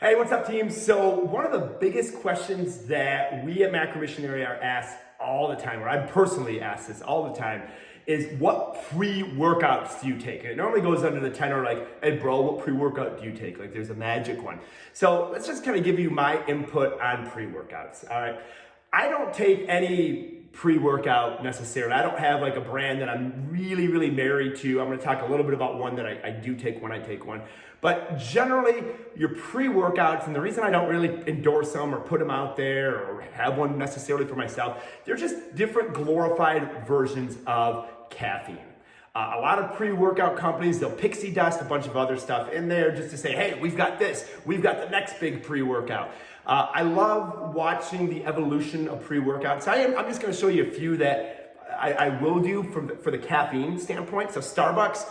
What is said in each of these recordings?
Hey, what's up, team? So one of the biggest questions that we at Macro Missionary are asked all the time, or I'm personally asked this all the time, is what pre-workouts do you take? And it normally goes under the tenor like, hey bro, what pre-workout do you take? Like there's a magic one. So let's just kind of give you my input on pre-workouts, all right? I don't take any pre-workout necessarily. I don't have like a brand that I'm really married to. I'm going to talk a little bit about one that I do take when I take one. But generally, your pre-workouts, and the reason I don't really endorse them or put them out there or have one necessarily for myself, they're just different glorified versions of caffeine. A lot of pre-workout companies, they'll pixie dust a bunch of other stuff in there just to say, hey, we've got this, we've got the next big pre-workout. I love watching the evolution of pre-workouts. I'm just gonna show you a few that I will do for the caffeine standpoint. So Starbucks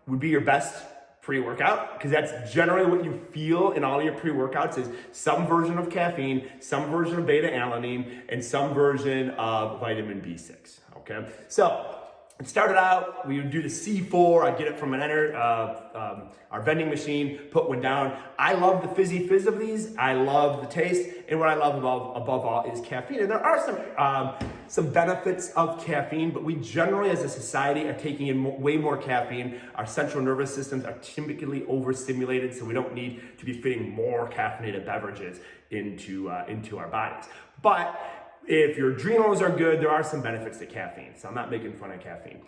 would be your best pre-workout because that's generally what you feel in all your pre-workouts is some version of caffeine, some version of beta-alanine, and some version of vitamin B6, okay? So it started out, we would do the C4, I'd get it from our vending machine, put one down. I love the fizzy fizz of these. I love the taste. And what I love above all is caffeine. And there are some benefits of caffeine, but we generally as a society are taking in way more caffeine. Our central nervous systems are typically overstimulated, so we don't need to be fitting more caffeinated beverages into our bodies. But if your adrenals are good, there are some benefits to caffeine. So I'm not making fun of caffeine.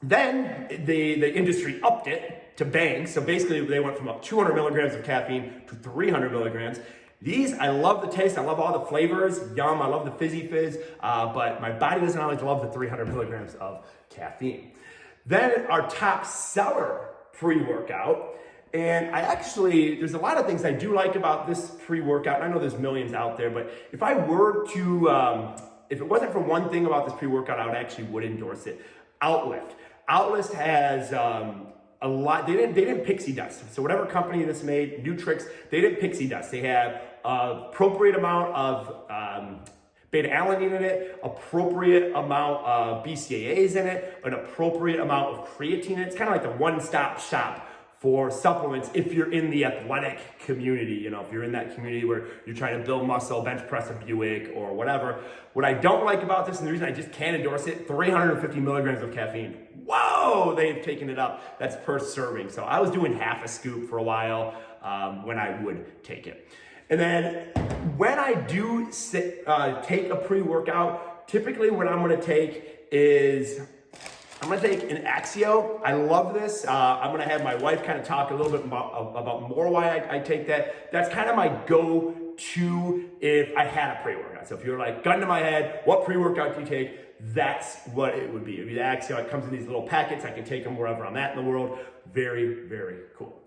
Then the industry upped it to bang. So basically they went from 200 milligrams of caffeine to 300 milligrams. These, I love the taste. I love all the flavors. Yum, I love the fizzy fizz. But my body doesn't always love the 300 milligrams of caffeine. Then our top seller pre-workout. And there's a lot of things I do like about this pre-workout. I know there's millions out there, but if I were to, if it wasn't for one thing about this pre-workout, I would endorse it. Outlift. Outlift has a lot, they didn't pixie dust. So whatever company this made, new tricks, they didn't pixie dust. They have appropriate amount of beta-alanine in it, appropriate amount of BCAAs in it, an appropriate amount of creatine in it. It's kind of like the one-stop shop for supplements if you're in the athletic community, you know, if you're in that community where you're trying to build muscle, bench press a Buick or whatever. What I don't like about this, and the reason I just can't endorse it, 350 milligrams of caffeine. Whoa, they've taken it up. That's per serving. So I was doing half a scoop for a while when I would take it. And then when I do take a pre-workout, typically what I'm gonna take is I'm gonna take an Axio. I love this. I'm gonna have my wife kind of talk a little bit about more why I take that. That's kind of my go-to if I had a pre-workout. So if you're like, gun to my head, what pre-workout do you take? That's what it would be. It would be the Axio. It comes in these little packets. I can take them wherever I'm at in the world. Very cool.